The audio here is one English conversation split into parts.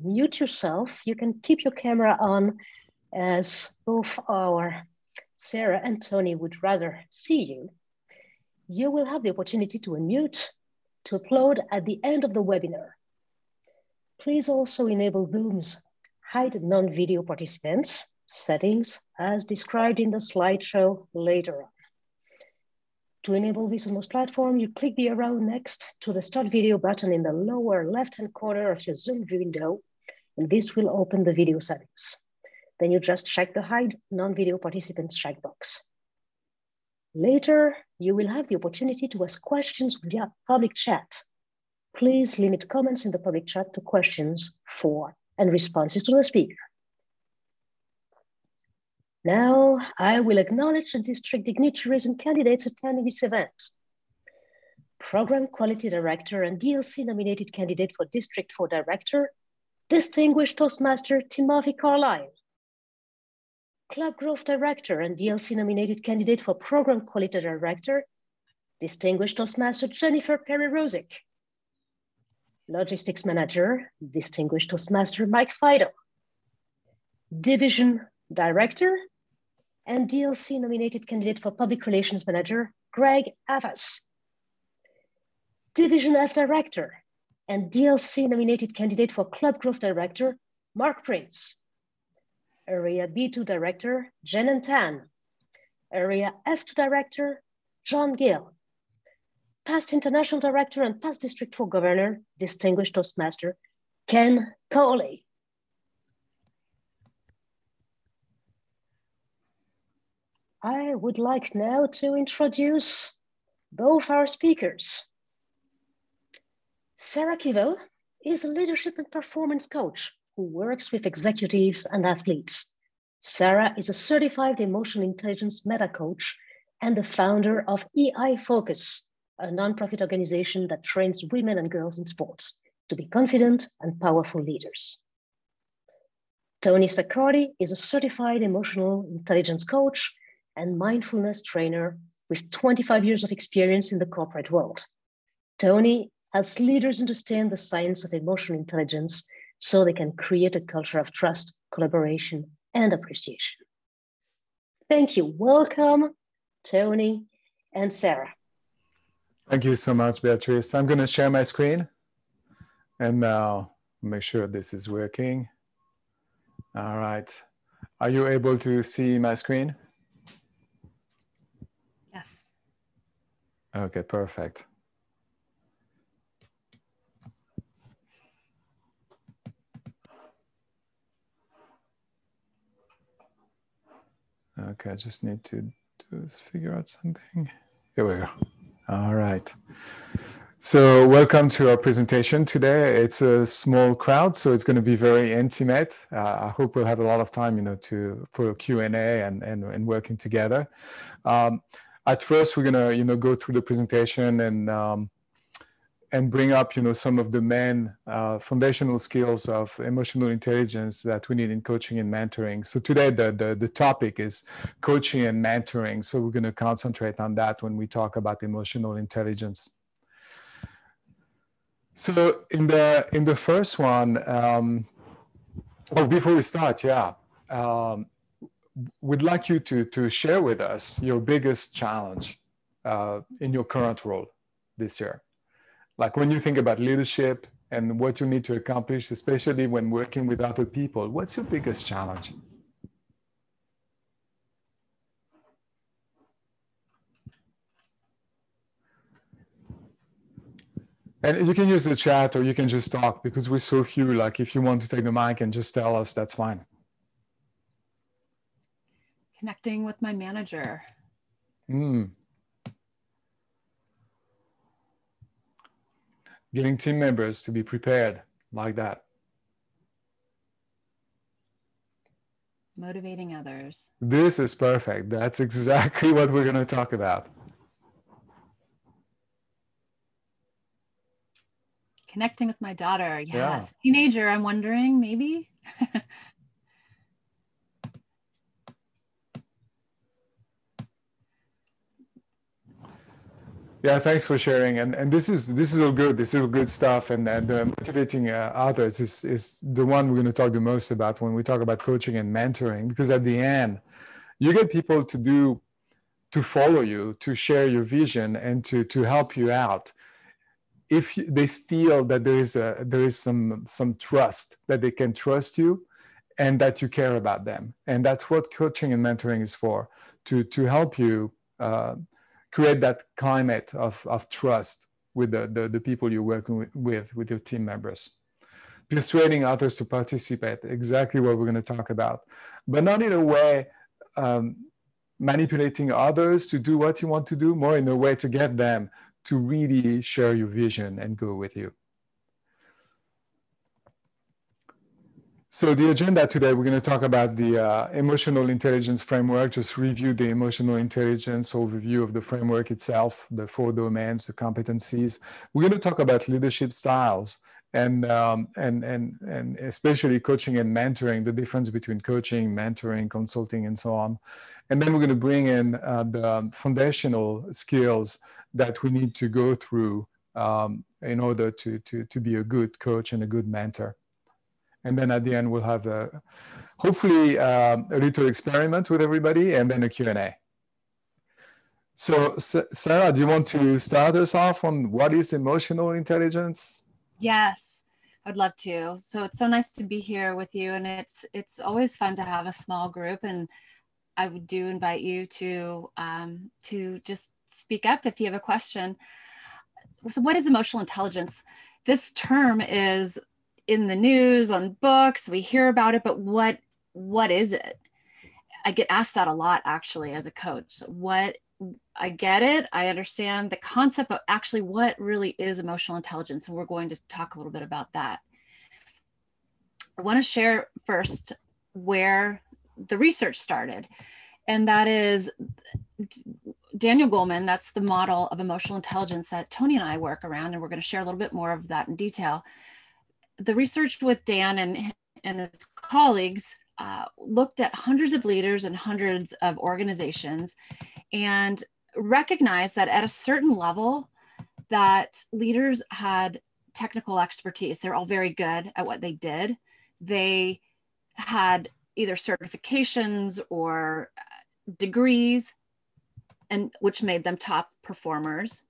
mute yourself. You can keep your camera on as both our Sarah and Tony would rather see you. You will have the opportunity to unmute, to upload at the end of the webinar. Please also enable Zoom's hide non-video participants settings as described in the slideshow later on. To enable this on most platforms, you click the arrow next to the Start Video button in the lower left-hand corner of your Zoom window, and this will open the video settings. Then you just check the Hide Non-Video Participants checkbox. Later, you will have the opportunity to ask questions via public chat. Please limit comments in the public chat to questions for and responses to the speaker. Now, I will acknowledge the district dignitaries and candidates attending this event. Program Quality Director and DLC nominated candidate for District 4 Director, Distinguished Toastmaster Timothy Carlisle. Club Growth Director and DLC nominated candidate for Program Quality Director, Distinguished Toastmaster Jennifer Perry-Rosick. Logistics Manager, Distinguished Toastmaster Mike Fido. Division Director and DLC nominated candidate for Public Relations Manager, Greg Avas. Division F Director and DLC nominated candidate for Club Growth Director, Mark Prince. Area B2 Director, Jen Tan. Area F2 Director, John Gill. Past International Director and past District 4 Governor, Distinguished Toastmaster, Ken Coley. I would like now to introduce both our speakers. Sarah Kivel is a leadership and performance coach who works with executives and athletes. Sarah is a certified emotional intelligence meta coach and the founder of EI Focus, a nonprofit organization that trains women and girls in sports to be confident and powerful leaders. Tony Saccardi is a certified emotional intelligence coach and mindfulness trainer with 25 years of experience in the corporate world. Tony helps leaders understand the science of emotional intelligence so they can create a culture of trust, collaboration, and appreciation. Thank you. Welcome, Tony and Sarah. Thank you so much, Beatrice. I'm going to share my screen and now make sure this is working. All right. Are you able to see my screen? Yes. Okay, perfect. Okay, I just need to figure out something. Here we go. All right. So welcome to our presentation today. It's a small crowd, so it's going to be very intimate. I hope we'll have a lot of time, for Q&A and working together. At first, we're going to, go through the presentation and bring up, some of the main foundational skills of emotional intelligence that we need in coaching and mentoring. So today, the topic is coaching and mentoring. So we're going to concentrate on that when we talk about emotional intelligence. So in the first one, before we start, we'd like you to share with us your biggest challenge in your current role this year. Like when you think about leadership and what you need to accomplish, especially when working with other people, what's your biggest challenge? And you can use the chat or you can just talk because we're so few. Like if you want to take the mic and just tell us, that's fine. Connecting with my manager. Getting team members to be prepared like that. Motivating others. This is perfect. That's exactly what we're going to talk about. Connecting with my daughter. Yes. Yeah. Teenager, I'm wondering, maybe. Yeah, thanks for sharing. And this is all good. This is all good stuff. And motivating others is the one we're going to talk the most about when we talk about coaching and mentoring. Because at the end, you get people to follow you, to share your vision, and to help you out. If they feel that there is some trust, that they can trust you, and that you care about them, and that's what coaching and mentoring is for, to help you create that climate of trust with the people you're working with your team members. Persuading others to participate, exactly what we're going to talk about, but not in a way manipulating others to do what you want to do, more in a way to get them to really share your vision and go with you. So the agenda today, we're going to talk about the emotional intelligence framework, just review the emotional intelligence overview of the framework itself, the 4 domains, the competencies. We're going to talk about leadership styles and especially coaching and mentoring, the difference between coaching, mentoring, consulting, and so on. And then we're going to bring in the foundational skills that we need to go through in order to be a good coach and a good mentor. And then at the end, we'll have hopefully a little experiment with everybody, and then a Q&A. So Sarah, do you want to start us off on what is emotional intelligence? Yes, I'd love to. So it's so nice to be here with you, and it's always fun to have a small group. And I do invite you to just speak up if you have a question. So what is emotional intelligence? This term is in the news, on books, we hear about it, but what is it? I get asked that a lot, actually, as a coach. I get it, I understand the concept, but actually what really is emotional intelligence? And we're going to talk a little bit about that. I want to share first where the research started, and that is Daniel Goldman. That's the model of emotional intelligence that Tony and I work around, and we're going to share a little bit more of that in detail. The research with Dan and his colleagues looked at hundreds of leaders and hundreds of organizations and recognized that at a certain level that leaders had technical expertise. They're all very good at what they did. They had either certifications or degrees, and which made them top performers.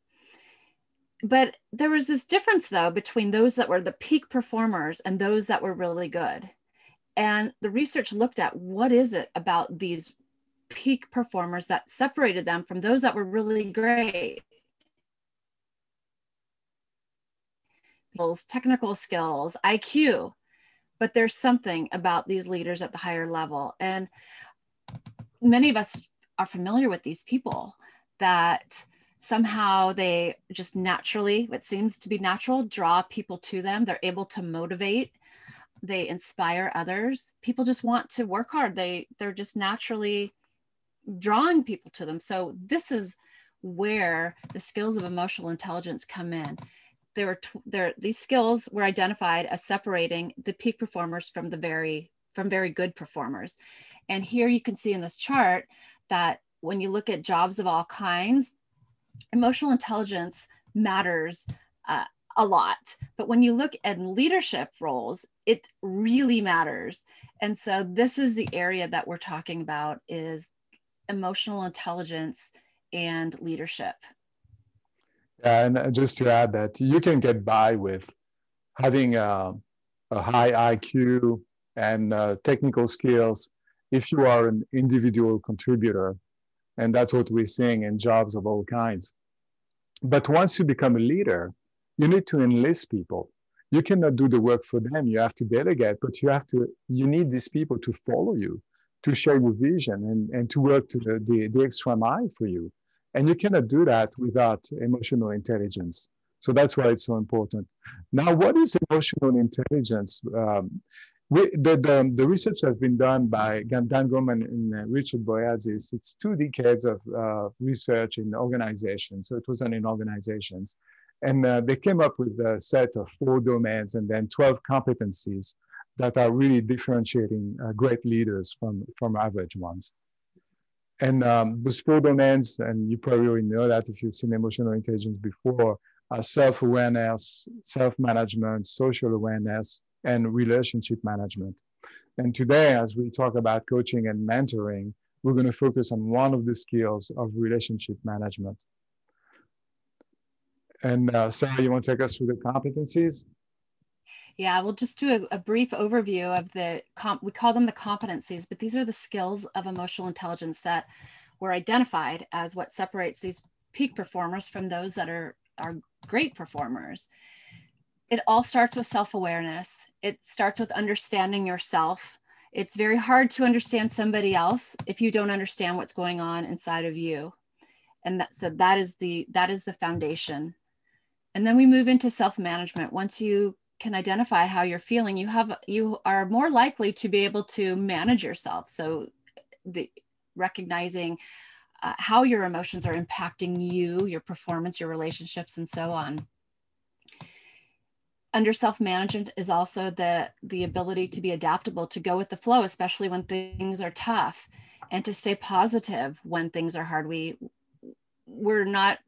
But there was this difference, though, between those that were the peak performers and those that were really good. And the research looked at what is it about these peak performers that separated them from those that were really great. Technical skills, IQ, but there's something about these leaders at the higher level. And many of us are familiar with these people that somehow they just naturally, what seems to be natural, draw people to them. They're able to motivate. They inspire others. People just want to work hard. They're just naturally drawing people to them. So this is where the skills of emotional intelligence come in. These skills were identified as separating the peak performers from very good performers. And here you can see in this chart that when you look at jobs of all kinds, emotional intelligence matters a lot. But when you look at leadership roles, it really matters. And so this is the area that we're talking about, is emotional intelligence and leadership. Yeah, and just to add that you can get by with having a high IQ and technical skills if you are an individual contributor. And that's what we're seeing in jobs of all kinds. But once you become a leader, you need to enlist people. You cannot do the work for them. You have to delegate, but you need these people to follow you, to share your vision and to work to the extra mile for you. And you cannot do that without emotional intelligence. So that's why it's so important. Now, what is emotional intelligence? The research has been done by Dan Goldman and Richard Boyatzis. It's 2 decades of research in organizations. So it was done in organizations. And they came up with a set of 4 domains and then 12 competencies that are really differentiating great leaders from average ones. And those four domains, and you probably already know that if you've seen emotional intelligence before, are self-awareness, self-management, social awareness, and relationship management. And today, as we talk about coaching and mentoring, we're going to focus on one of the skills of relationship management. And Sarah, you want to take us through the competencies? Yeah, we'll just do a brief overview of we call them the competencies, but these are the skills of emotional intelligence that were identified as what separates these peak performers from those that are great performers. It all starts with self-awareness. It starts with understanding yourself. It's very hard to understand somebody else if you don't understand what's going on inside of you. And so that is the foundation. And then we move into self-management. Once you can identify how you're feeling, you are more likely to be able to manage yourself. So recognizing how your emotions are impacting you, your performance, your relationships, and so on. Under self-management is also the ability to be adaptable, to go with the flow, especially when things are tough, and to stay positive when things are hard.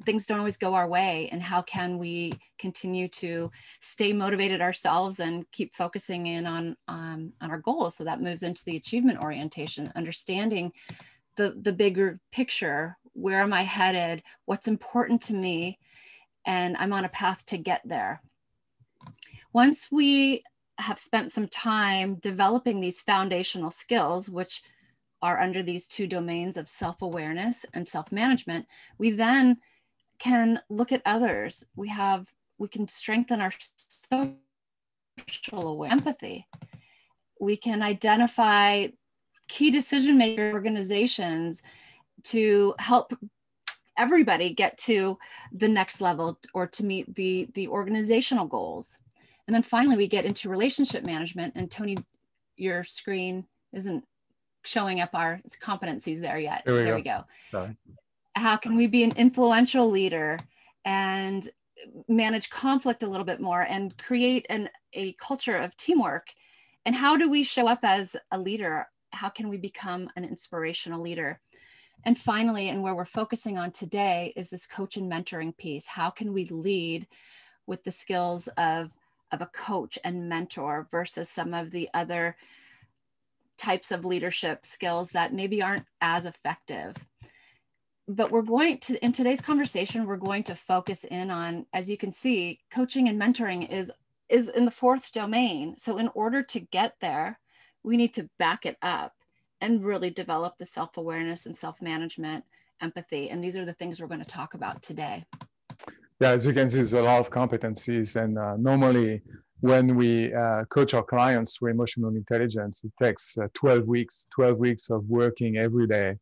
Things don't always go our way, and how can we continue to stay motivated ourselves and keep focusing in on our goals? So that moves into the achievement orientation, understanding the bigger picture. Where am I headed? What's important to me? And I'm on a path to get there. Once we have spent some time developing these foundational skills, which are under these two domains of self-awareness and self-management, we then can look at others. We can strengthen our social awareness, empathy. We can identify key decision-maker organizations to help everybody get to the next level or to meet the organizational goals. And then finally, we get into relationship management. And Tony, your screen isn't showing up our competencies there yet. There we go. Sorry. How can we be an influential leader and manage conflict a little bit more and create a culture of teamwork? And how do we show up as a leader? How can we become an inspirational leader? And finally, and where we're focusing on today, is this coach and mentoring piece. How can we lead with the skills of a coach and mentor versus some of the other types of leadership skills that maybe aren't as effective? But in today's conversation, we're going to focus in on, as you can see, coaching and mentoring is in the fourth domain. So in order to get there, we need to back it up and really develop the self-awareness and self-management, empathy. And these are the things we're going to talk about today. Yeah, as you can see, there's a lot of competencies. And normally when we coach our clients through emotional intelligence, it takes 12 weeks of working every day,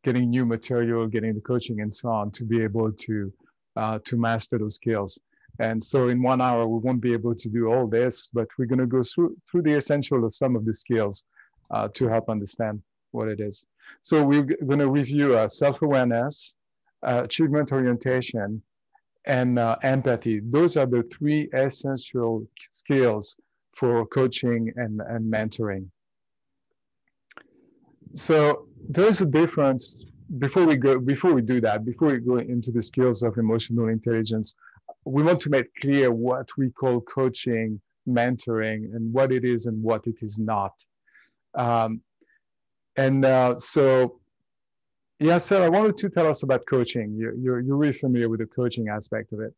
getting new material, getting the coaching and so on to be able to master those skills. And so in 1 hour, we won't be able to do all this, but we're going to go through the essential of some of the skills to help understand what it is. So we're going to review self-awareness, achievement orientation, and empathy. Those are the three essential skills for coaching and mentoring. So there's a difference. Before we go into the skills of emotional intelligence, we want to make clear what we call coaching, mentoring, and what it is and what it is not. So, yeah, Sarah, I wanted to tell us about coaching. You're really familiar with the coaching aspect of it.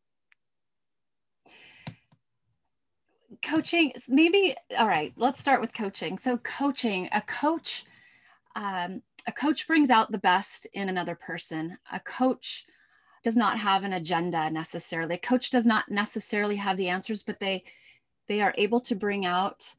Coaching, maybe, all right, let's start with coaching. So coaching, a coach brings out the best in another person. A coach does not have an agenda necessarily. A coach does not necessarily have the answers, but they are able to bring out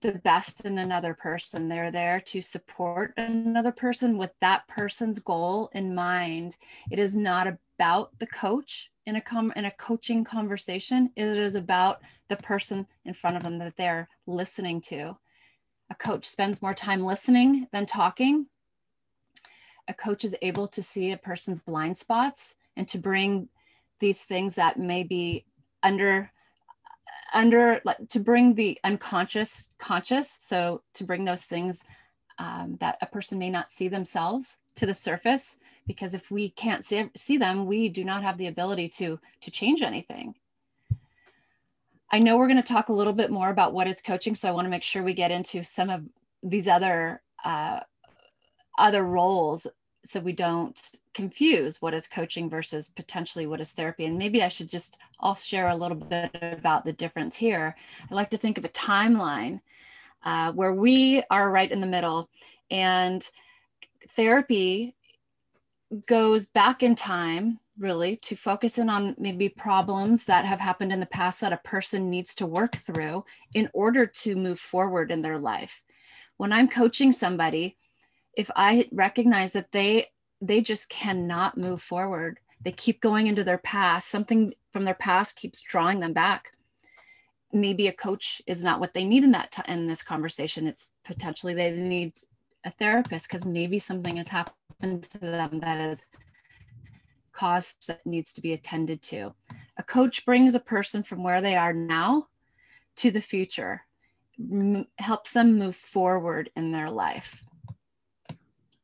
the best in another person. They're there to support another person with that person's goal in mind. It is not about the coach in a coaching conversation. It is about the person in front of them that they're listening to. A coach spends more time listening than talking. A coach is able to see a person's blind spots and to bring these things that may be to bring the unconscious conscious. So to bring those things that a person may not see themselves to the surface, because if we can't see them, we do not have the ability to change anything. I know we're going to talk a little bit more about what is coaching, so I want to make sure we get into some of these other roles, so we don't confuse what is coaching versus potentially what is therapy. And maybe I'll share a little bit about the difference here. I like to think of a timeline where we are right in the middle, and therapy goes back in time, really, to focus in on maybe problems that have happened in the past that a person needs to work through in order to move forward in their life. When I'm coaching somebody, if I recognize that they just cannot move forward, they keep going into their past, something from their past keeps drawing them back. Maybe a coach is not what they need in this conversation. It's potentially they need a therapist, because maybe something has happened to them that is caused that needs to be attended to. A coach brings a person from where they are now to the future, helps them move forward in their life.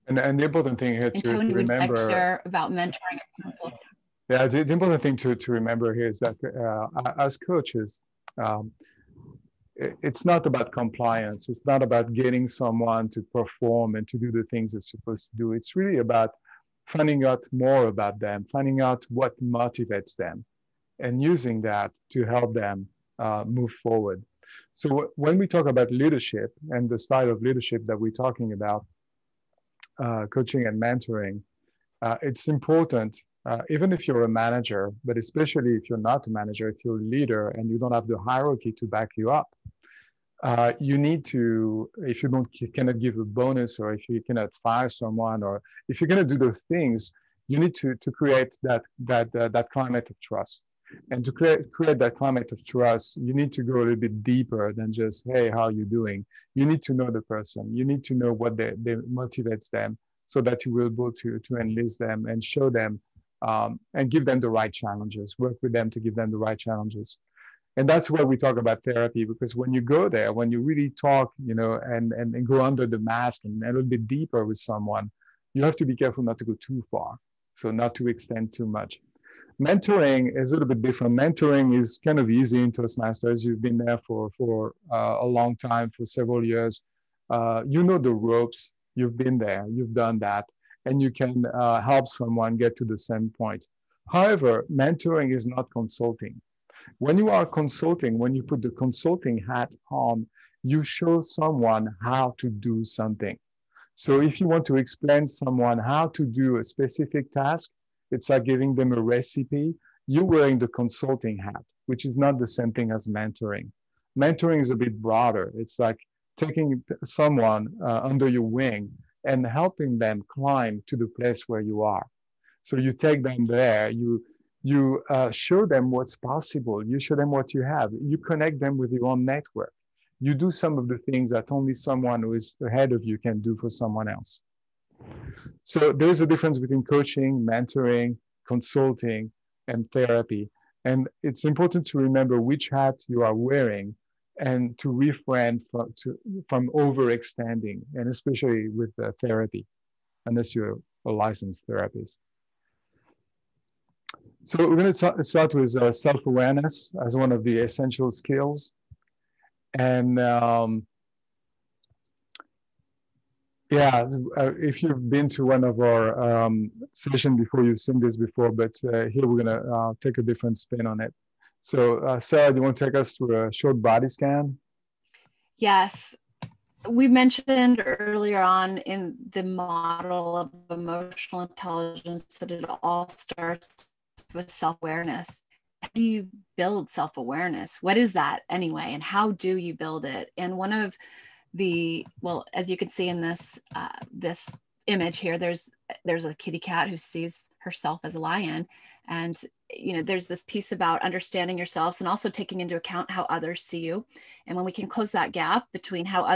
And the important thing here to Tony, remember, would you like to share about mentoring and consulting? Yeah, the important thing to remember here is that as coaches, it's not about compliance. It's not about getting someone to perform and to do the things they're supposed to do. It's really about finding out more about them, finding out what motivates them, and using that to help them move forward. So when we talk about leadership and the style of leadership that we're talking about, coaching and mentoring, it's important, even if you're a manager, but especially if you're not a manager, if you're a leader and you don't have the hierarchy to back you up, you need to, if you cannot give a bonus, or if you cannot fire someone, or if you're going to do those things, you need to create that climate of trust. And to create that climate of trust, you need to go a little bit deeper than just, hey, how are you doing? You need to know the person. You need to know what they motivates them, so that you will be able to enlist them and show them and give them the right challenges, work with them to give them the right challenges. And that's where we talk about therapy, because when you go there, when you really talk, and go under the mask and a little bit deeper with someone, you have to be careful not to go too far. So not to extend too much. Mentoring is a little bit different. Mentoring is kind of easy in Toastmasters. You've been there for a long time, for several years. You know the ropes. You've been there. You've done that. And you can help someone get to the same point. However, mentoring is not consulting. When you are consulting, when you put the consulting hat on, you show someone how to do something. So if you want to explain someone how to do a specific task, it's like giving them a recipe. You're wearing the consulting hat, which is not the same thing as mentoring. Mentoring is a bit broader. It's like taking someone under your wing and helping them climb to the place where you are. So you take them there, you show them what's possible, you show them what you have, you connect them with your own network. You do some of the things that only someone who is ahead of you can do for someone else. So there's a difference between coaching, mentoring, consulting, and therapy. And it's important to remember which hat you are wearing and to refrain from overextending, and especially with therapy, unless you're a licensed therapist. So we're going to start with self-awareness as one of the essential skills. And if you've been to one of our sessions before, you've seen this before, but here we're going to take a different spin on it. So Sarah, do you want to take us through a short body scan? Yes. We mentioned earlier on in the model of emotional intelligence that it all starts with self-awareness. How do you build self-awareness? What is that anyway? And how do you build it? And one of the, well, as you can see in this this image here, there's a kitty cat who sees herself as a lion. And there's this piece about understanding yourselves and also taking into account how others see you. And when we can close that gap between how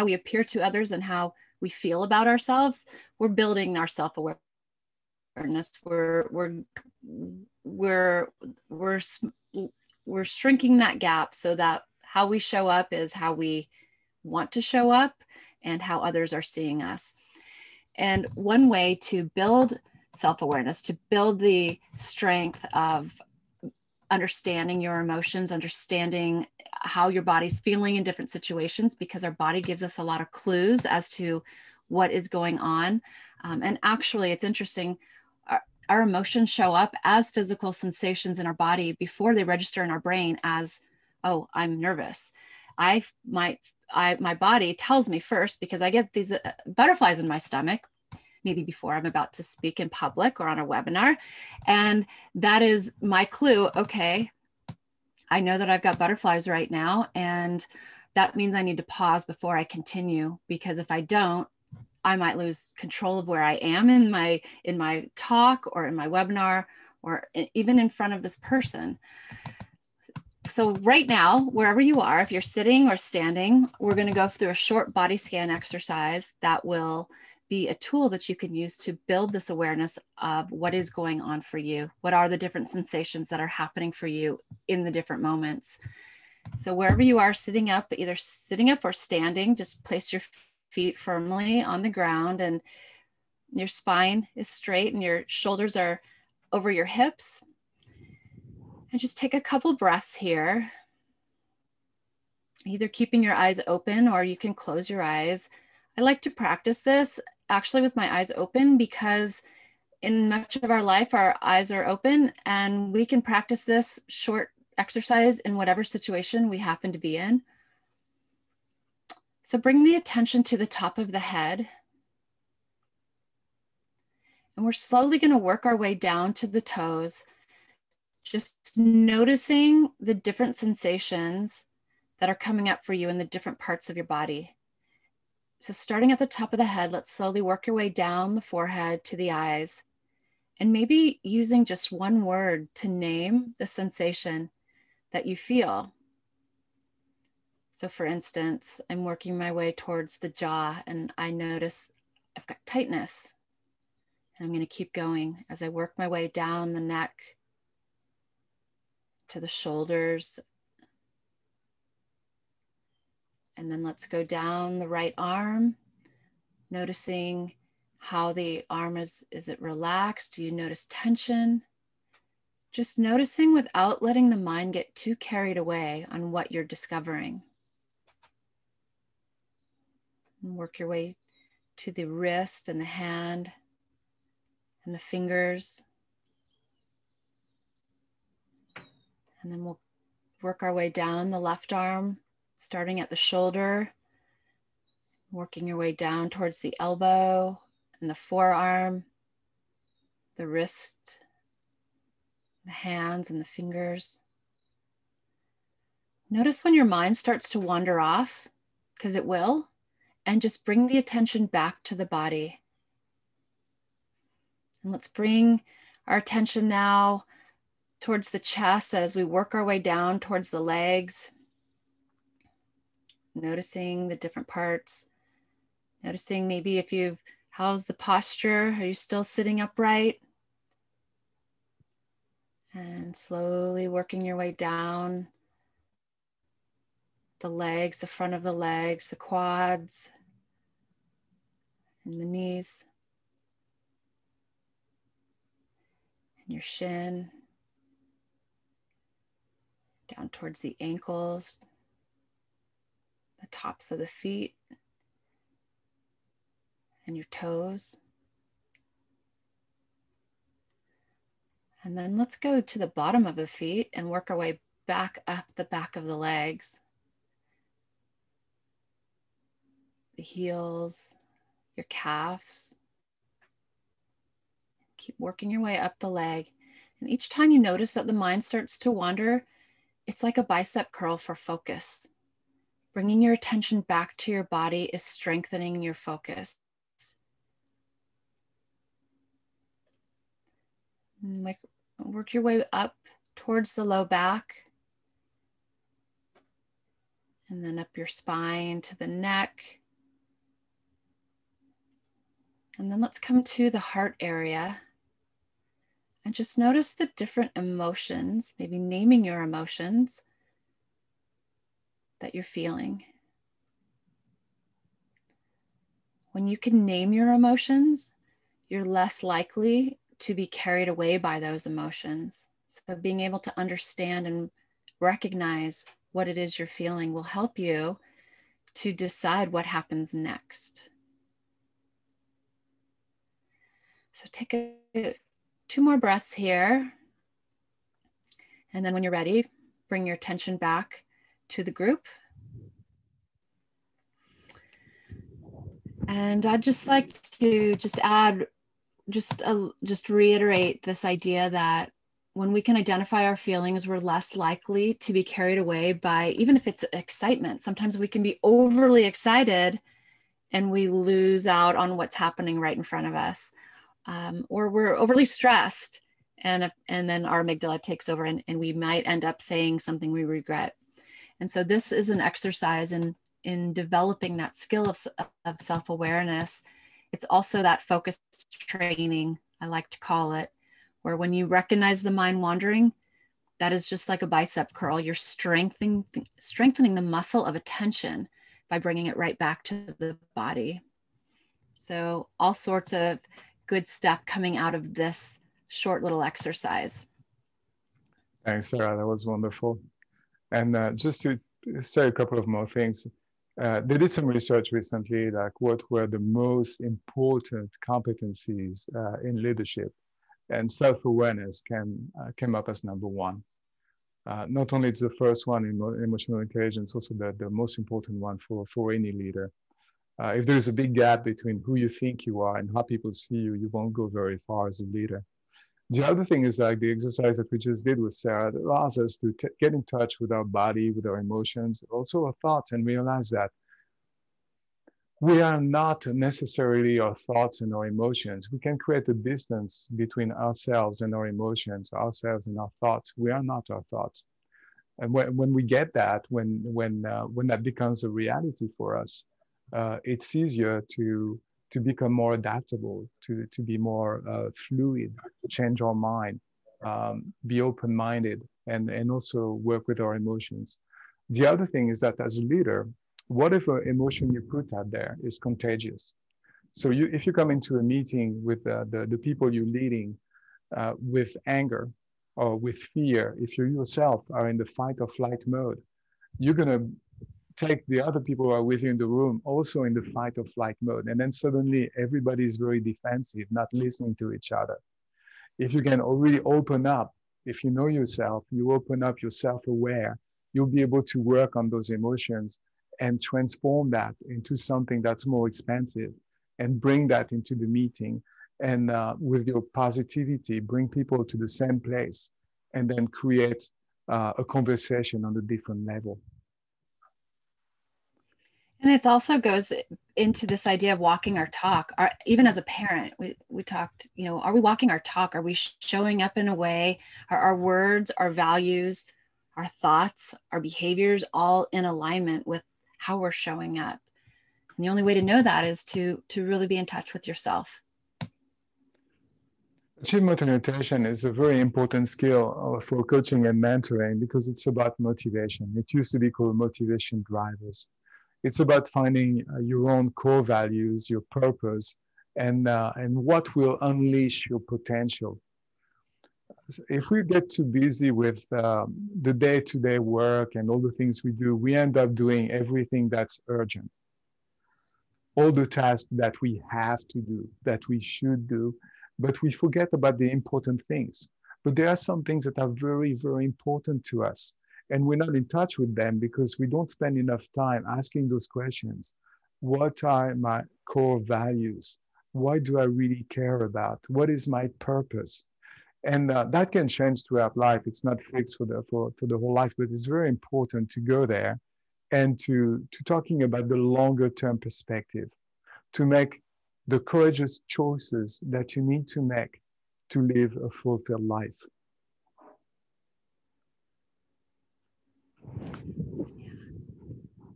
we appear to others and how we feel about ourselves, we're building our self-awareness. We're shrinking that gap so that how we show up is how we want to show up, and how others are seeing us. And one way to build self-awareness, to build the strength of understanding your emotions, understanding how your body's feeling in different situations, because our body gives us a lot of clues as to what is going on. And actually, it's interesting, our emotions show up as physical sensations in our body before they register in our brain as, oh, I'm nervous. My body tells me first, because I get these butterflies in my stomach, maybe before I'm about to speak in public or on a webinar. And that is my clue. Okay, I know that I've got butterflies right now. And that means I need to pause before I continue, because if I don't, I might lose control of where I am in my talk or in my webinar, or even in front of this person. So right now, wherever you are, if you're sitting or standing, we're going to go through a short body scan exercise that will be a tool that you can use to build this awareness of what is going on for you. What are the different sensations that are happening for you in the different moments? So wherever you are sitting up, either sitting up or standing, just place your feet firmly on the ground and your spine is straight and your shoulders are over your hips. And just take a couple breaths here, either keeping your eyes open or you can close your eyes. I like to practice this actually with my eyes open, because in much of our life, our eyes are open, and we can practice this short exercise in whatever situation we happen to be in. So bring the attention to the top of the head. And we're slowly going to work our way down to the toes, just noticing the different sensations that are coming up for you in the different parts of your body. So starting at the top of the head, let's slowly work your way down the forehead to the eyes, and maybe using just one word to name the sensation that you feel. So for instance, I'm working my way towards the jaw and I notice I've got tightness. And I'm going to keep going as I work my way down the neck to the shoulders. And then let's go down the right arm, noticing how the arm is it relaxed? Do you notice tension? Just noticing without letting the mind get too carried away on what you're discovering. And work your way to the wrist and the hand and the fingers. And then we'll work our way down the left arm, starting at the shoulder, working your way down towards the elbow and the forearm, the wrist, the hands and the fingers. Notice when your mind starts to wander off, because it will, and just bring the attention back to the body. And let's bring our attention now towards the chest as we work our way down towards the legs. Noticing the different parts. Noticing maybe how's the posture? Are you still sitting upright? And slowly working your way down the legs, the front of the legs, the quads, and the knees, and your shin, down towards the ankles, the tops of the feet, and your toes. And then let's go to the bottom of the feet and work our way back up the back of the legs. The heels, your calves. Keep working your way up the leg. And each time you notice that the mind starts to wander, it's like a bicep curl for focus. Bringing your attention back to your body is strengthening your focus. And work your way up towards the low back. And then up your spine to the neck. And then let's come to the heart area. And just notice the different emotions, maybe naming your emotions that you're feeling. When you can name your emotions, you're less likely to be carried away by those emotions. So being able to understand and recognize what it is you're feeling will help you to decide what happens next. So take 2 more breaths here. And then when you're ready, bring your attention back to the group. And I'd just like to reiterate this idea that when we can identify our feelings, we're less likely to be carried away by, even if it's excitement. Sometimes we can be overly excited and we lose out on what's happening right in front of us. Or we're overly stressed and then our amygdala takes over and we might end up saying something we regret. And so this is an exercise in developing that skill of self-awareness. It's also that focused training, I like to call it, where when you recognize the mind wandering, that is just like a bicep curl. You're strengthening the muscle of attention by bringing it right back to the body. So all sorts of good stuff coming out of this short little exercise. Thanks, Sarah. That was wonderful. And just to say a couple of more things, they did some research recently, like what were the most important competencies in leadership, and self-awareness came up as number 1. Not only it's the first one in emotional intelligence, also the most important one for any leader. If there's a big gap between who you think you are and how people see you, you won't go very far as a leader. The other thing is like the exercise that we just did with Sarah that allows us to get in touch with our body, with our emotions, also our thoughts, and realize that we are not necessarily our thoughts and our emotions. We can create a distance between ourselves and our emotions, ourselves and our thoughts. We are not our thoughts. And when we get that, when that becomes a reality for us, it's easier to become more adaptable, to be more fluid, change our mind, be open-minded, and also work with our emotions. The other thing is that as a leader, whatever emotion you put out there is contagious. So if you come into a meeting with the people you're leading with anger or with fear, if you yourself are in the fight or flight mode, you're going to take the other people who are with you in the room also in the fight or flight mode. And then suddenly everybody is very defensive, not listening to each other. If you can already open up, if you know yourself, you open up, you're self-aware, you'll be able to work on those emotions and transform that into something that's more expansive and bring that into the meeting. And with your positivity, bring people to the same place and then create a conversation on a different level. And it also goes into this idea of walking our talk. Even as a parent, we talked, are we walking our talk? Are we showing up in a way? Are our words, our values, our thoughts, our behaviors all in alignment with how we're showing up? And the only way to know that is to really be in touch with yourself. Achievement orientation is a very important skill for coaching and mentoring because it's about motivation. It used to be called motivation drivers. It's about finding your own core values, your purpose, and what will unleash your potential. If we get too busy with the day-to-day work and all the things we do, we end up doing everything that's urgent. All the tasks that we have to do, that we should do, but we forget about the important things. But there are some things that are very, very important to us. And we're not in touch with them because we don't spend enough time asking those questions. What are my core values? What do I really care about? What is my purpose? And that can change throughout life. It's not fixed for the whole life, but it's very important to go there and to talking about the longer term perspective, to make the courageous choices that you need to make to live a fulfilled life.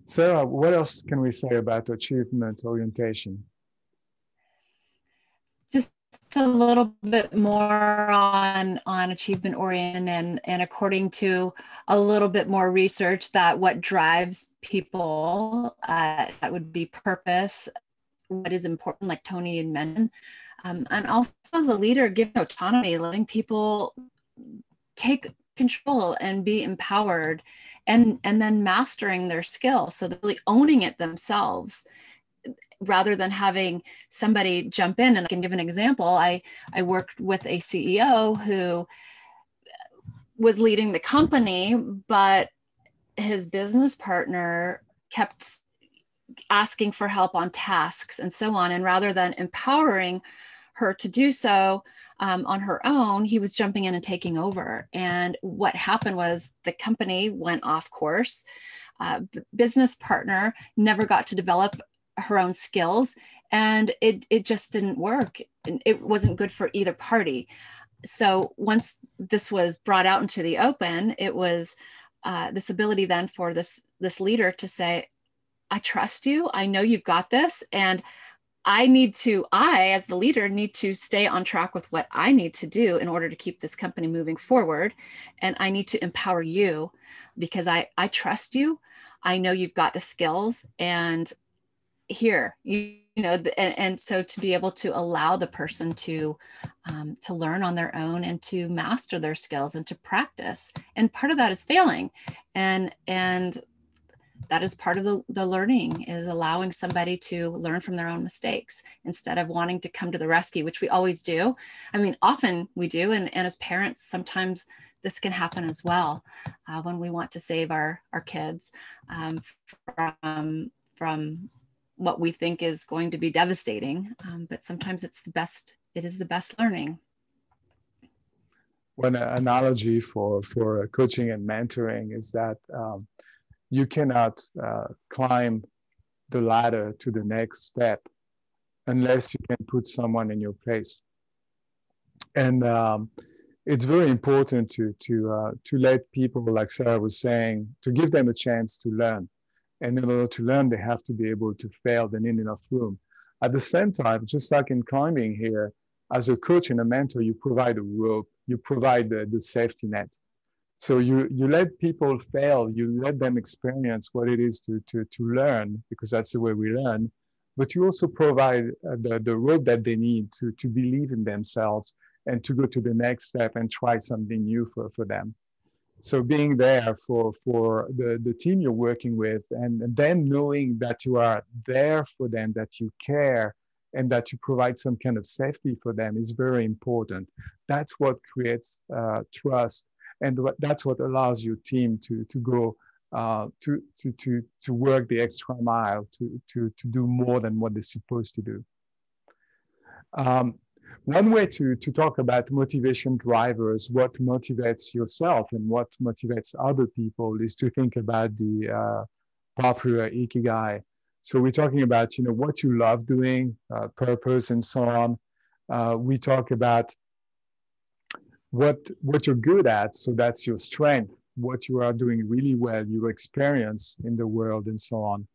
Sarah, what else can we say about achievement orientation? Just a little bit more on achievement oriented and according to a little bit more research that what drives people, that would be purpose, what is important, like Tony had mentioned. And also as a leader, giving autonomy, letting people take control and be empowered, and then mastering their skill. So they're really owning it themselves, rather than having somebody jump in. And I can give an example. I worked with a CEO who was leading the company, but his business partner kept asking for help on tasks and so on. And rather than empowering her to do so on her own, he was jumping in and taking over. And what happened was the company went off course. Business partner never got to develop her own skills, and it just didn't work. It wasn't good for either party. So once this was brought out into the open, it was this ability then for this leader to say, I trust you. I know you've got this. And I, as the leader, need to stay on track with what I need to do in order to keep this company moving forward. And I need to empower you because I trust you. I know you've got the skills, and here, and so to be able to allow the person to learn on their own and to master their skills and to practice. And part of that is failing. And that is part of the learning, is allowing somebody to learn from their own mistakes instead of wanting to come to the rescue, which we always do. I mean, often we do. And as parents, sometimes this can happen as well when we want to save our kids from what we think is going to be devastating. But sometimes it is the best learning. One analogy for coaching and mentoring is that you cannot climb the ladder to the next step unless you can put someone in your place. And it's very important to let people, like Sarah was saying, to give them a chance to learn. And in order to learn, they have to be able to fail. They need enough room. At the same time, just like in climbing here, as a coach and a mentor, you provide a rope, you provide the safety net. So you let people fail, you let them experience what it is to learn, because that's the way we learn. But you also provide the rope that they need to believe in themselves and to go to the next step and try something new for them. So being there for the team you're working with, and then knowing that you are there for them, that you care, and that you provide some kind of safety for them is very important. That's what creates trust. And that's what allows your team to go to work the extra mile, to do more than what they're supposed to do. One way to talk about motivation drivers, what motivates yourself and what motivates other people, is to think about the popular Ikigai. So we're talking about what you love doing, purpose, and so on. We talk about what you're good at, so that's your strength, what you are doing really well, your experience in the world, and so on.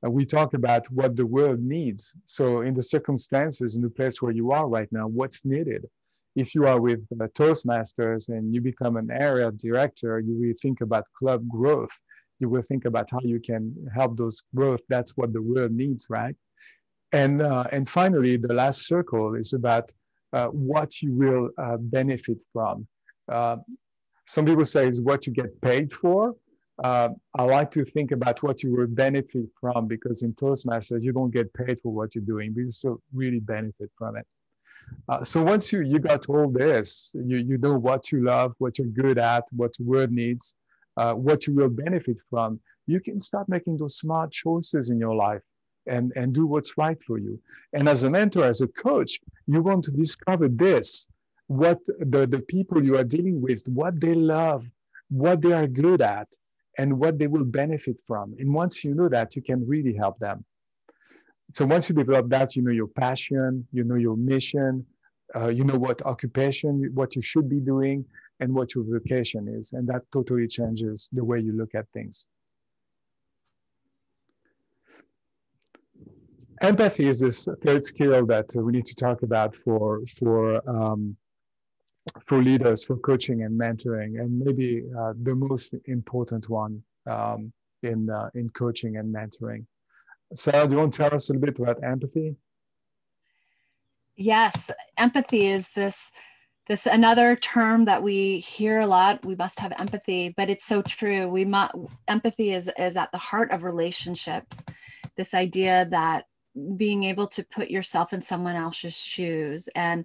We talk about what the world needs. So in the circumstances, in the place where you are right now, what's needed. If you are with Toastmasters and you become an area director, you will think about club growth. You will think about how you can help those growth. That's what the world needs, right? And finally, the last circle is about what you will benefit from. Some people say it's what you get paid for. I like to think about what you will benefit from, because in Toastmasters, you don't get paid for what you're doing, but you still really benefit from it. So once you got all this, you know what you love, what you're good at, what the world needs, what you will benefit from, you can start making those smart choices in your life and do what's right for you. And as a mentor, as a coach, you want to discover this, what the people you are dealing with, what they love, what they are good at, and what they will benefit from. And once you know that, you can really help them. So once you develop that, you know your passion, you know your mission, you know what occupation, what you should be doing, and what your vocation is. And that totally changes the way you look at things. Empathy is this third skill that we need to talk about for leaders, for coaching and mentoring, and maybe the most important one in coaching and mentoring. Sarah, do you want to tell us a little bit about empathy? Yes, empathy is this another term that we hear a lot. We must have empathy, but it's so true. Empathy is at the heart of relationships. This idea that being able to put yourself in someone else's shoes, and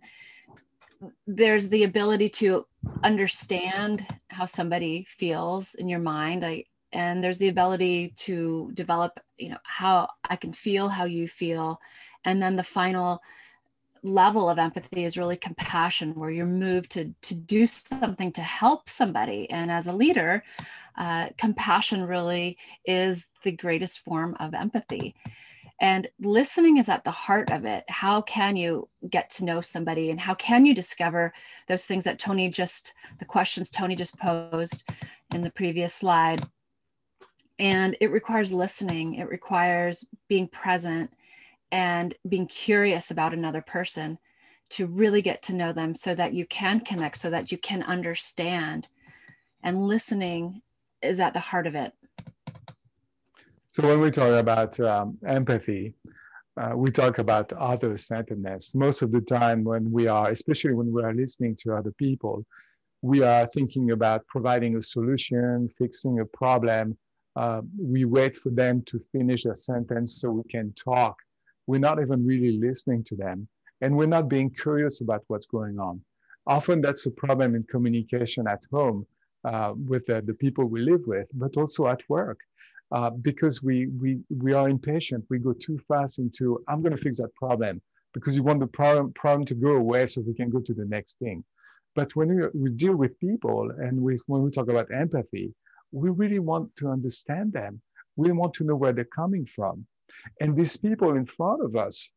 there's the ability to understand how somebody feels in your mind. And there's the ability to develop, how I can feel how you feel. And then the final level of empathy is really compassion, where you're moved to do something to help somebody. And as a leader, compassion really is the greatest form of empathy. And listening is at the heart of it. How can you get to know somebody, and how can you discover those things that the questions Tony just posed in the previous slide? And it requires listening. It requires being present and being curious about another person to really get to know them, so that you can connect, so that you can understand. And listening is at the heart of it. So when we talk about empathy, we talk about other-centeredness. Most of the time especially when we are listening to other people, we are thinking about providing a solution, fixing a problem. We wait for them to finish a sentence so we can talk. We're not even really listening to them, and we're not being curious about what's going on. Often that's a problem in communication at home with the people we live with, but also at work. Because we are impatient. We go too fast into, I'm going to fix that problem, because you want the problem to go away so we can go to the next thing. But when we deal with people, and when we talk about empathy, we really want to understand them. We want to know where they're coming from. And these people in front of us,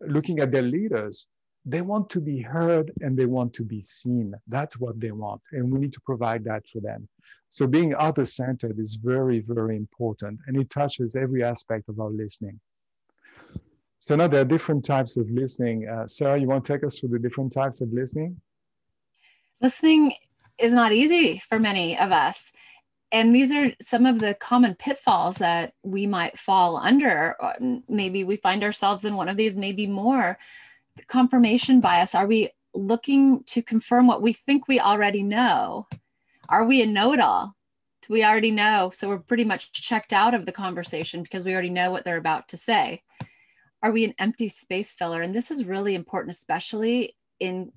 looking at their leaders, they want to be heard and they want to be seen. That's what they want. And we need to provide that for them. So being other-centered is very, very important, and it touches every aspect of our listening. So now there are different types of listening. Sarah, you want to take us through the different types of listening? Listening is not easy for many of us. And these are some of the common pitfalls that we might fall under. Maybe we find ourselves in one of these, maybe more. Confirmation bias. Are we looking to confirm what we think we already know? Are we a know-it-all? Do we already know? So we're pretty much checked out of the conversation because we already know what they're about to say. Are we an empty space filler? And this is really important, especially in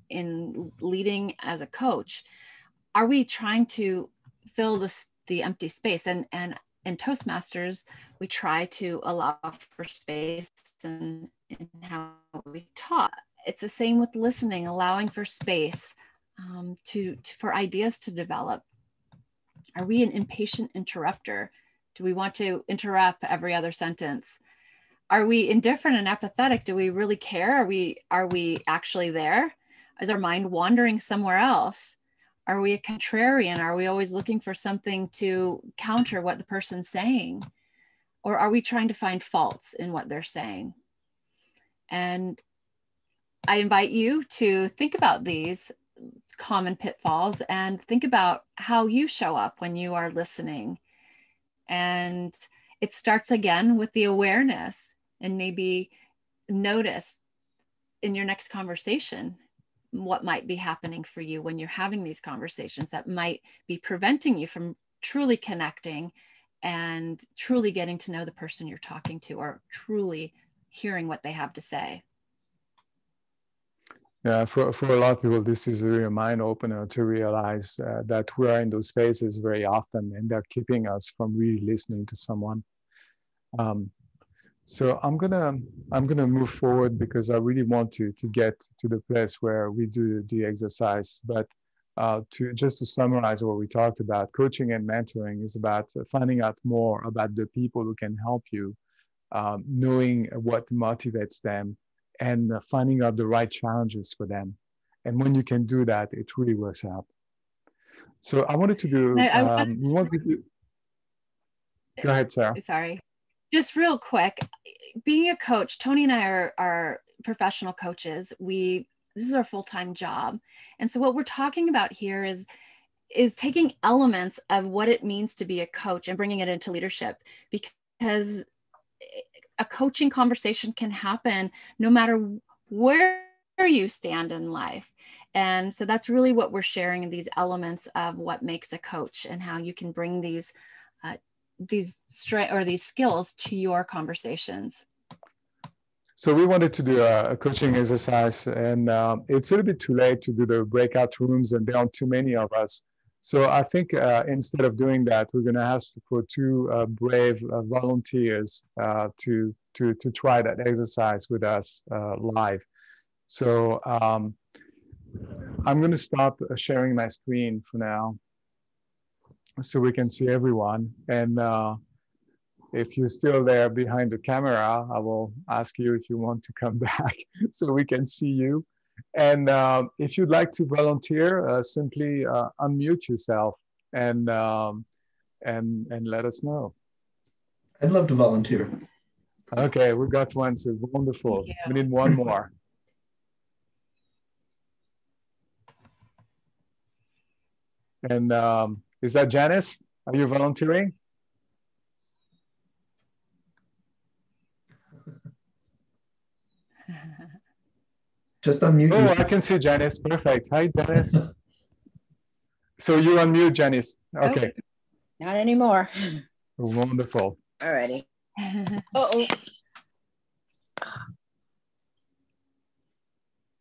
leading as a coach. Are we trying to fill the empty space? And in Toastmasters, we try to allow for space in how we talk. It's the same with listening, allowing for space for ideas to develop. Are we an impatient interrupter? Do we want to interrupt every other sentence? Are we indifferent and apathetic? Do we really care? Are we actually there? Is our mind wandering somewhere else? Are we a contrarian? Are we always looking for something to counter what the person's saying? Or are we trying to find faults in what they're saying? And I invite you to think about these common pitfalls and think about how you show up when you are listening. And it starts again with the awareness, and maybe notice in your next conversation what might be happening for you when you're having these conversations that might be preventing you from truly connecting and truly getting to know the person you're talking to, or truly hearing what they have to say. Yeah, for a lot of people, this is a real mind opener to realize that we are in those spaces very often, and they're keeping us from really listening to someone. So I'm gonna move forward because I really want to get to the place where we do the exercise. But just to summarize what we talked about, coaching and mentoring is about finding out more about the people who can help you, knowing what motivates them, and finding out the right challenges for them. And when you can do that, it really works out. So I wanted to do. We want to do. Go ahead, Sarah. Sorry. Just real quick, being a coach, Tony and I are professional coaches. This is our full-time job. And so what we're talking about here is taking elements of what it means to be a coach and bringing it into leadership, because a coaching conversation can happen no matter where you stand in life. And so that's really what we're sharing, these elements of what makes a coach and how you can bring these skills to your conversations. So we wanted to do a coaching exercise, and it's a little bit too late to do the breakout rooms, and there aren't too many of us. So I think instead of doing that, we're going to ask for two brave volunteers to try that exercise with us live. So I'm going to stop sharing my screen for now, so we can see everyone. And if you're still there behind the camera, I will ask you if you want to come back so we can see you. And if you'd like to volunteer, simply unmute yourself and let us know. I'd love to volunteer. Okay, we got one, so wonderful. We need one more. And is that Janice? Are you volunteering? Just unmute. Oh, I can see Janice. Perfect. Hi, Janice. So you unmute, Janice. Okay. Not anymore. Wonderful. All righty. Uh-oh.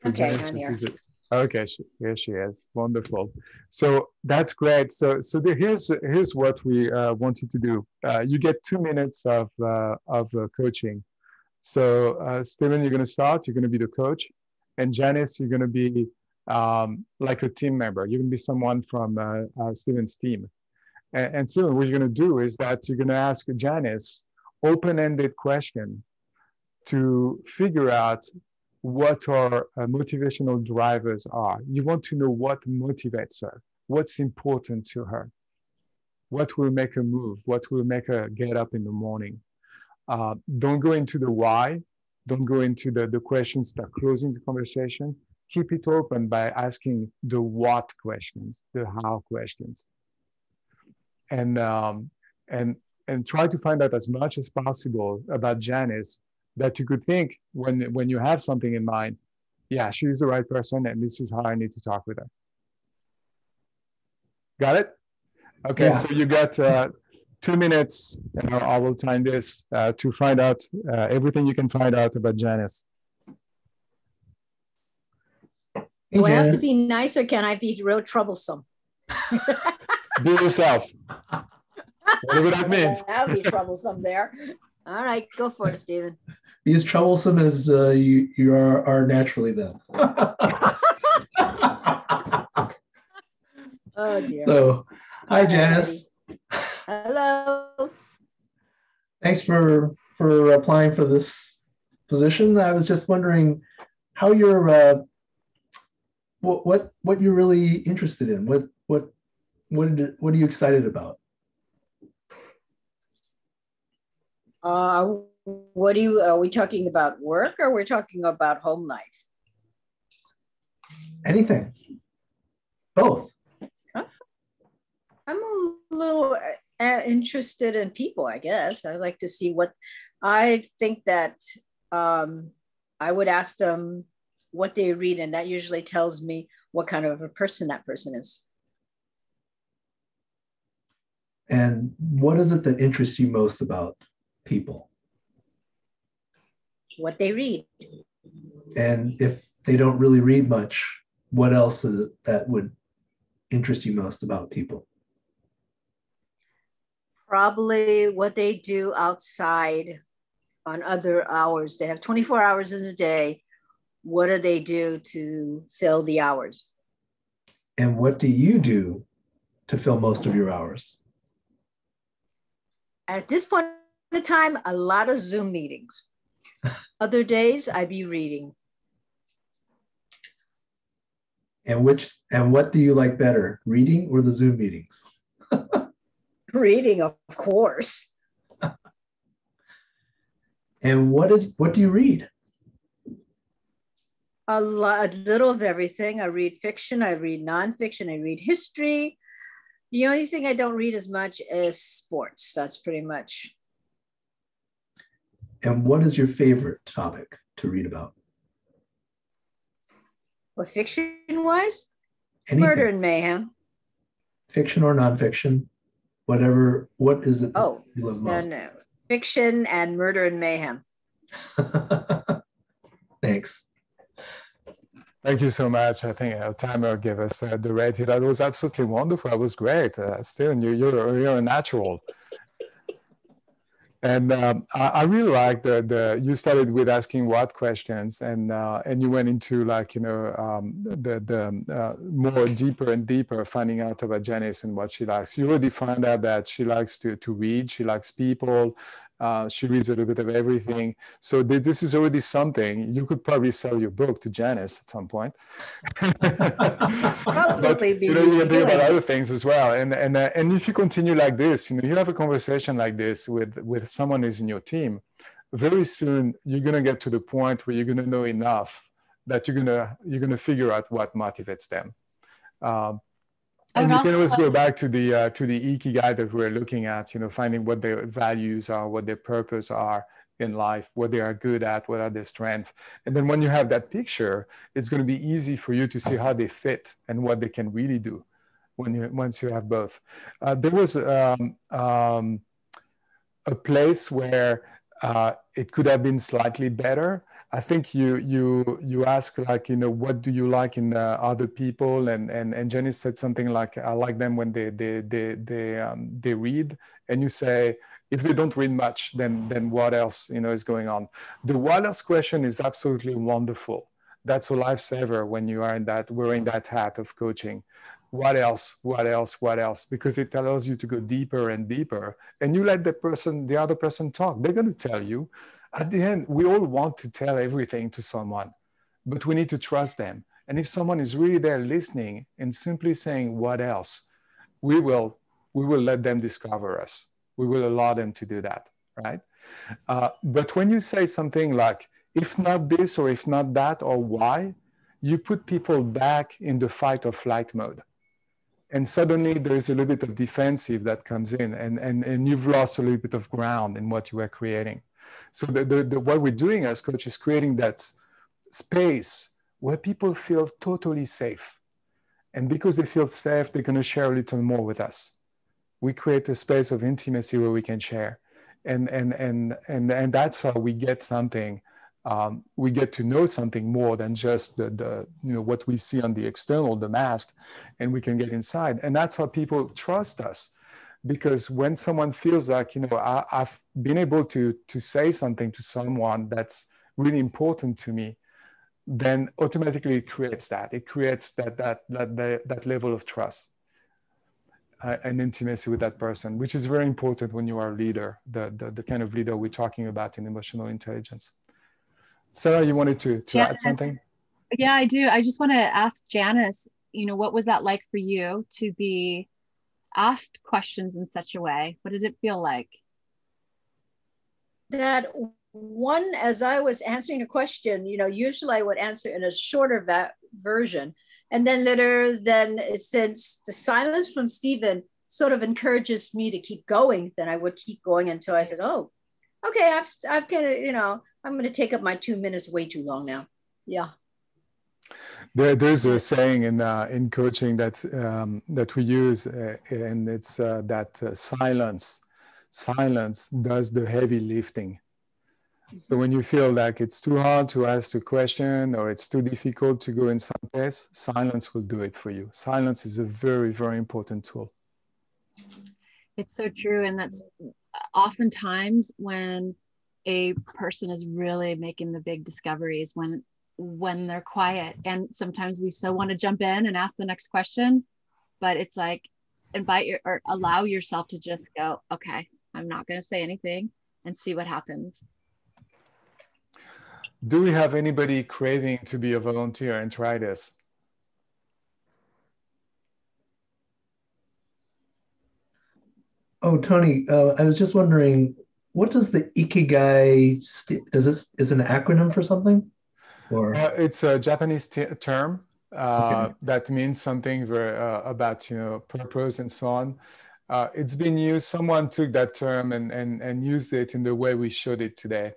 So Okay, Janice, I'm here. Okay, here she is. Wonderful. So that's great. So here's what we wanted to do. You get 2 minutes of coaching. So Stephen, you're going to start. You're going to be the coach, and Janice, you're going to be like a team member. You're going to be someone from Stephen's team. And Stephen, what you're going to do is that you're going to ask Janice open-ended question to figure out what our motivational drivers are. You want to know what motivates her, what's important to her, what will make her move, what will make her get up in the morning. Don't go into the why. Don't go into the questions that are closing the conversation. Keep it open by asking the what questions, the how questions. And try to find out as much as possible about Janice that you could think when you have something in mind, yeah, she's the right person and this is how I need to talk with her. Got it? Okay, yeah. So you got 2 minutes, and I will time this to find out everything you can find out about Janice. Do I have to be nice or can I be real troublesome? Be yourself. Whatever that means. That would be troublesome there. All right, go for it, Stephen. Be as troublesome as you are naturally then. Oh, dear. So, hi, Janice. Hello. Thanks for applying for this position. I was just wondering how you're, what you're really interested in. What are you excited about? Are we talking about work or we're talking about home life? Anything. Both. I'm a little interested in people, I guess. I like to see what, I think that I would ask them what they read, and that usually tells me what kind of a person that person is. And what is it that interests you most about people? What they read. And if they don't really read much, what else is it that would interest you most about people? Probably what they do outside on other hours. They have 24 hours in a day. What do they do to fill the hours? And what do you do to fill most of your hours? At this point in time, a lot of Zoom meetings. Other days, I be reading. And what do you like better, reading or the Zoom meetings? Reading, of course. And what do you read? A little of everything. I read fiction, I read nonfiction, I read history. The only thing I don't read as much is sports. That's pretty much. And what is your favorite topic to read about? Well, fiction-wise, Anything. murder and mayhem. Fiction or nonfiction, whatever. What is it that you love most? No. Fiction and murder and mayhem. Thanks. Thank you so much. I think Timer gave us the rating. That was absolutely wonderful. That was great. Still, you're a natural. And I really like you started with asking what questions, and you went into like the more deeper and deeper, finding out about Janice and what she likes. You already found out that she likes to read. She likes people. She reads a little bit of everything. So this is already something. You could probably sell your book to Janice at some point. But you can think about other things as well. And if you continue like this, you have a conversation like this with someone who's in your team, very soon you're gonna get to the point where you're gonna know enough that you're gonna figure out what motivates them. And you can always go back to the ikigai that we're looking at, finding what their values are, what their purpose are in life, what they are good at, what are their strengths. And then when you have that picture, it's going to be easy for you to see how they fit and what they can really do once you have both. There was a place where it could have been slightly better. I think you ask like, what do you like in other people, and Jenny said something like, I like them when they read, and you say, if they don't read much, then what else is going on? The what else question is absolutely wonderful. That's a lifesaver when you are wearing that hat of coaching. What else? What else? What else? Because it allows you to go deeper and deeper, and you let the other person talk. They're going to tell you. At the end, we all want to tell everything to someone, but we need to trust them. And if someone is really there listening and simply saying, what else? We will let them discover us. We will allow them to do that, right? But when you say something like, if not this, or if not that, or why, you put people back in the fight or flight mode. And suddenly there's a little bit of defensive that comes in, and you've lost a little bit of ground in what you were creating. So what we're doing as coaches is creating that space where people feel totally safe. And because they feel safe, they're going to share a little more with us. We create a space of intimacy where we can share. And that's how we get something. We get to know something more than just what we see on the external, the mask, and we can get inside. And that's how people trust us. Because when someone feels like, I've been able to say something to someone that's really important to me, then automatically it creates that. It creates that level of trust and intimacy with that person, which is very important when you are a leader, the kind of leader we're talking about in emotional intelligence. Sarah, you wanted to add something? Yeah, I do. I just want to ask Janice, what was that like for you to be asked questions in such a way? What did it feel like? That one, as I was answering a question, usually I would answer in a shorter version. And then later, since the silence from Stephen sort of encourages me to keep going, then I would keep going until I said, oh, okay, I've got to, I'm going to take up my 2 minutes way too long now. Yeah. There's a saying in coaching that we use, and it's that silence does the heavy lifting. So when you feel like it's too hard to ask a question, or it's too difficult to go in some place, silence will do it for you. Silence is a very, very important tool. It's so true. And that's oftentimes when a person is really making the big discoveries, when they're quiet. And sometimes we so want to jump in and ask the next question, but it's like allow yourself to just go, okay, I'm not going to say anything, and see what happens. Do we have anybody craving to be a volunteer and try this? Oh, Tony, I was just wondering, what does the ikigai, is an acronym for something? Or it's a Japanese term okay. that means something about purpose and so on. It's been used. Someone took that term and used it in the way we showed it today.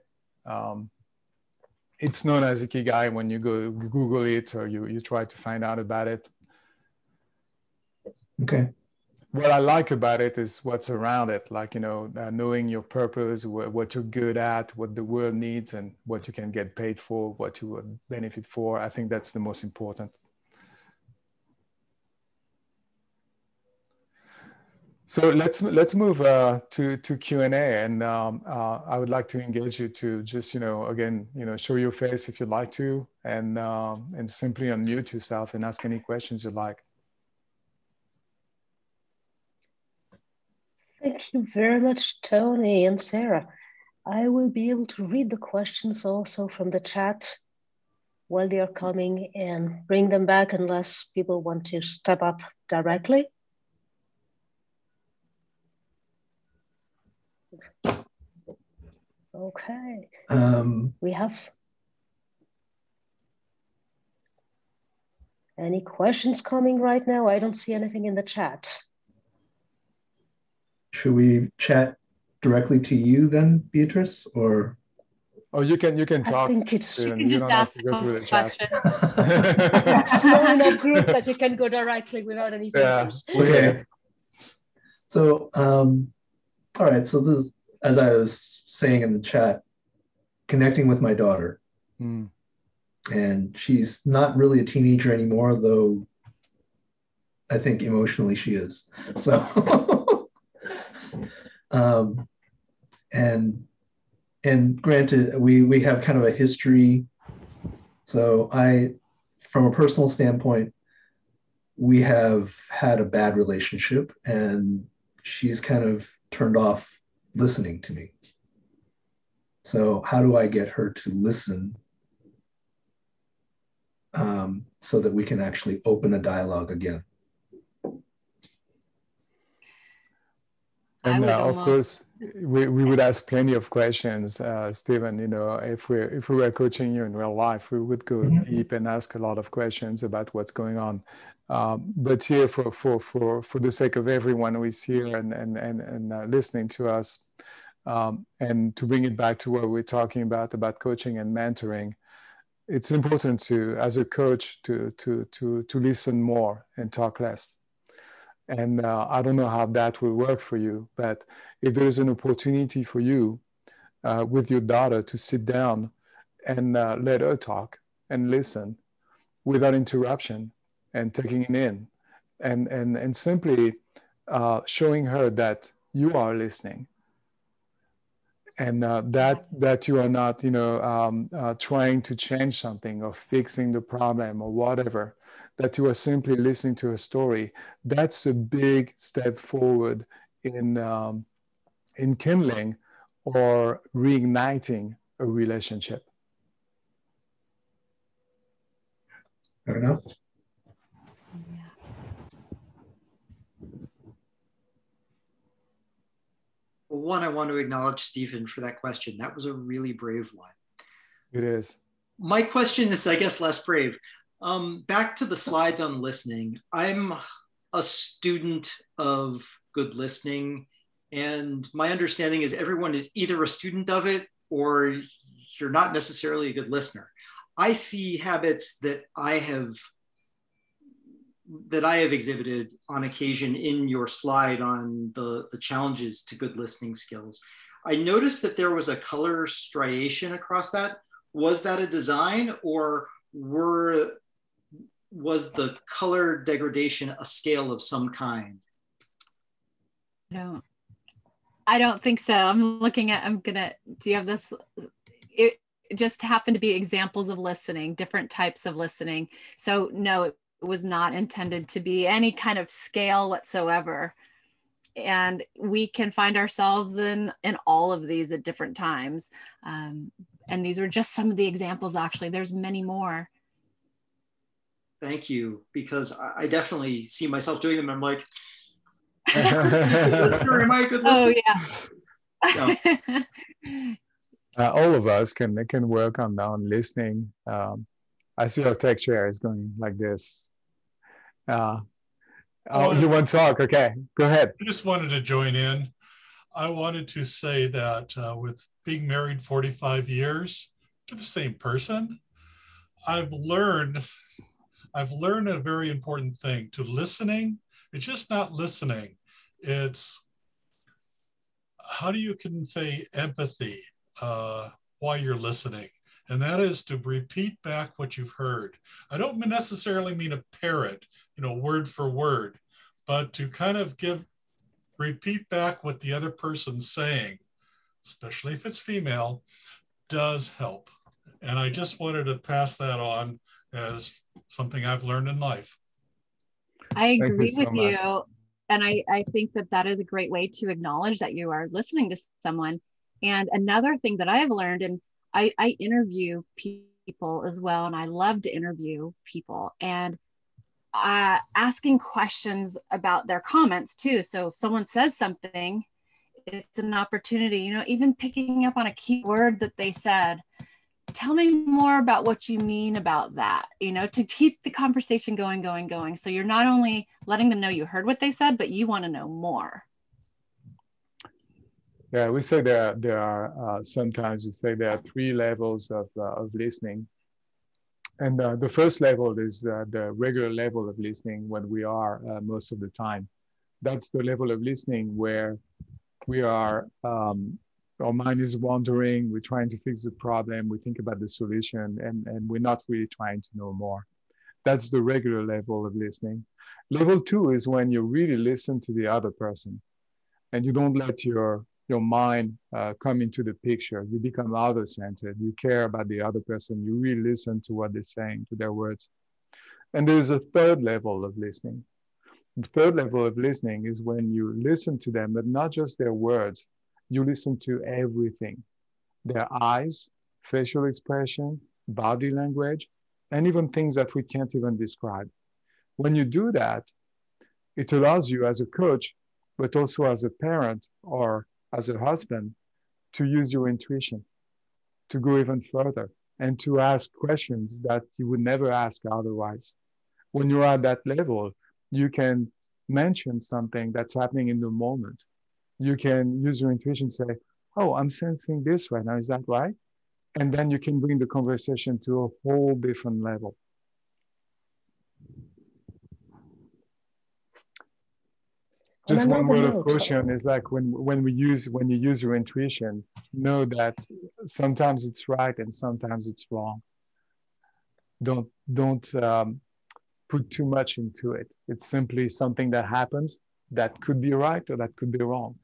It's known as Ikigai when you go Google it or you try to find out about it. Okay. What I like about it is what's around it, like, knowing your purpose, what you're good at, what the world needs, and what you can get paid for, what you would benefit for. I think that's the most important. So let's move to Q&A, and I would like to engage you to just again show your face if you'd like to, and simply unmute yourself and ask any questions you'd like. Thank you very much, Tony and Sarah. I will be able to read the questions also from the chat while they are coming and bring them back unless people want to step up directly. Okay. We have any questions coming right now? I don't see anything in the chat. Should we chat directly to you then, Beatrice, or? Oh, you can talk. I think it's you can just ask a question. It's a small enough group that you can go directly without any filters. Yeah. Okay. So, all right. So this, as I was saying in the chat, connecting with my daughter, and she's not really a teenager anymore, though I think emotionally she is. So, and granted, we have kind of a history. So from a personal standpoint, we have had a bad relationship, and she's kind of turned off listening to me. So how do I get her to listen so that we can actually open a dialogue again? And of course, we would ask plenty of questions, Stephen. If we were coaching you in real life, we would go deep and ask a lot of questions about what's going on. But here, for the sake of everyone who is here and listening to us, and to bring it back to what we're talking about coaching and mentoring, it's important to, as a coach, to listen more and talk less. And I don't know how that will work for you, but if there is an opportunity for you with your daughter to sit down and let her talk and listen without interruption and taking it in, and simply showing her that you are listening, and that you are not trying to change something or fixing the problem or whatever, that you are simply listening to a story, that's a big step forward in kindling or reigniting a relationship. Fair enough. Well, one, I want to acknowledge Stephen for that question. That was a really brave one. It is. My question is, I guess, less brave. Back to the slides on listening. I'm a student of good listening, and my understanding is everyone is either a student of it or you're not necessarily a good listener. I see habits that I have exhibited on occasion in your slide on the challenges to good listening skills. I noticed that there was a color striation across that. Was that a design, or was the color degradation a scale of some kind? No, I don't think so. Do you have this? It just happened to be examples of listening, different types of listening. So no, it was not intended to be any kind of scale whatsoever. And we can find ourselves in all of these at different times. And these are just some of the examples, actually. There's many more. Thank you, because I definitely see myself doing them. I'm like, listener, am I a good listener? Oh, yeah. So. All of us can work on listening. I see our tech chair is going like this. You want to talk? Okay, go ahead. I just wanted to join in. I wanted to say that with being married 45 years to the same person, I've learned a very important thing to listening. It's just not listening. It's how do you convey empathy while you're listening? And that is to repeat back what you've heard. I don't necessarily mean a parrot, word for word, but to kind of repeat back what the other person's saying, especially if it's female, does help. And I just wanted to pass that on as something I've learned in life. I Thank you agree so with much. you. And I think that that is a great way to acknowledge that you are listening to someone. And another thing that I have learned, and I interview people as well, and I love to interview people, and asking questions about their comments too. So if someone says something, it's an opportunity, even picking up on a key word that they said. Tell me more about what you mean about that, to keep the conversation going. So you're not only letting them know you heard what they said, but you want to know more. Yeah, we say there are sometimes we say there are 3 levels of listening. And the first level is the regular level of listening when we are most of the time. That's the level of listening where we are, our mind is wandering, we're trying to fix the problem, we think about the solution, and we're not really trying to know more. That's the regular level of listening. Level 2 is when you really listen to the other person and you don't let your mind come into the picture. You become other-centered. You care about the other person. You really listen to what they're saying, to their words. And there's a third level of listening. The third level of listening is when you listen to them, but not just their words. You listen to everything. Their eyes, facial expression, body language, and even things that we can't even describe. When you do that, it allows you as a coach, but also as a parent or as a husband, to use your intuition, to go even further, and to ask questions that you would never ask otherwise. When you're at that level, you can mention something that's happening in the moment. You can use your intuition, say, oh, I'm sensing this right now, is that right? And then you can bring the conversation to a whole different level. Just one word of caution is like when you use your intuition, know that sometimes it's right and sometimes it's wrong. Don't put too much into it. It's simply something that happens that could be right or that could be wrong.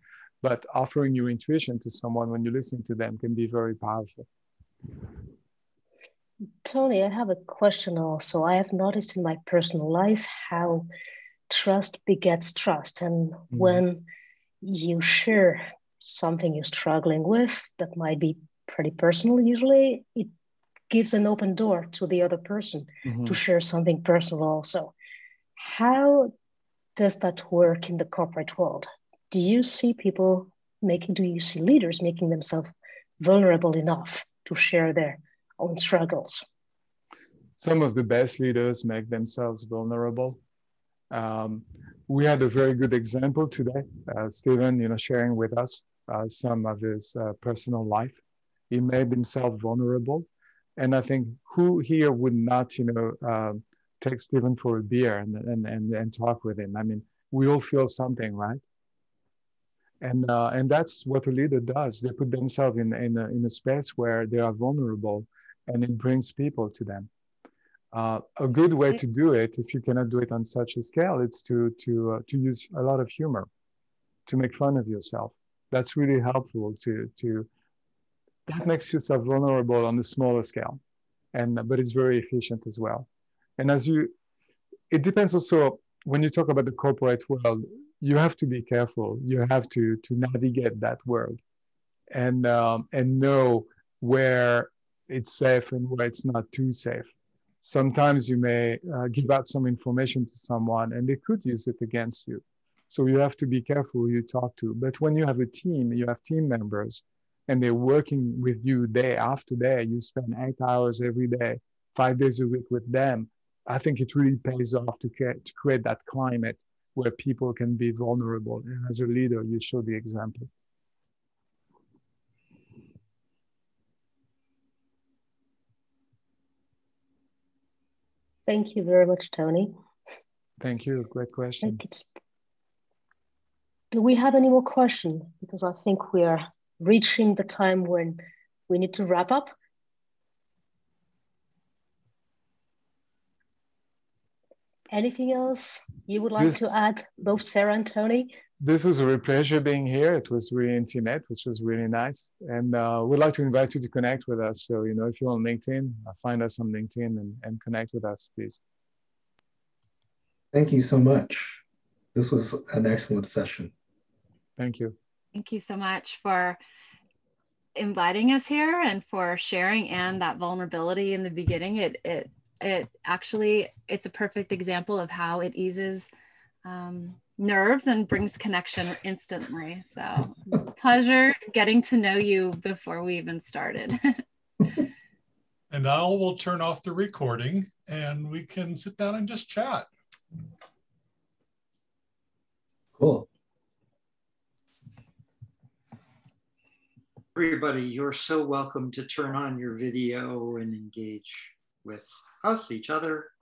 But offering your intuition to someone when you listen to them can be very powerful. Tony, I have a question also. I have noticed in my personal life how trust begets trust. And when you share something you're struggling with that might be pretty personal, usually it gives an open door to the other person to share something personal also. How does that work in the corporate world? Do you see leaders making themselves vulnerable enough to share their own struggles? Some of the best leaders make themselves vulnerable. We had a very good example today, Stephen, sharing with us some of his personal life. He made himself vulnerable. And I think who here would not, take Stephen for a beer and talk with him? I mean, we all feel something, right? And that's what a leader does. They put themselves in a space where they are vulnerable, and it brings people to them. A good way to do it, if you cannot do it on such a scale, it's to use a lot of humor, to make fun of yourself. That's really helpful. That makes yourself vulnerable on a smaller scale, but it's very efficient as well. And it depends also when you talk about the corporate world. You have to be careful. You have to navigate that world, and know where it's safe and where it's not too safe. Sometimes you may give out some information to someone and they could use it against you. So you have to be careful who you talk to. But when you have a team, you have team members and they're working with you day after day, you spend 8 hours every day, 5 days a week with them. I think it really pays off to create that climate where people can be vulnerable. And as a leader, you show the example. Thank you very much, Tony. Thank you. Great question. Do we have any more questions? Because I think we are reaching the time when we need to wrap up. Anything else you would like to add, both Sarah and Tony? This was a real pleasure being here. It was really intimate, which was really nice. And we'd like to invite you to connect with us. So, you know, if you're on LinkedIn, find us on LinkedIn and connect with us, please. Thank you so much. This was an excellent session. Thank you. Thank you so much for inviting us here and for sharing and that vulnerability in the beginning. It actually, it's a perfect example of how it eases nerves and brings connection instantly. So pleasure getting to know you before we even started. And now we'll turn off the recording and we can sit down and just chat. Cool. Everybody, you're so welcome to turn on your video and engage with us, each other.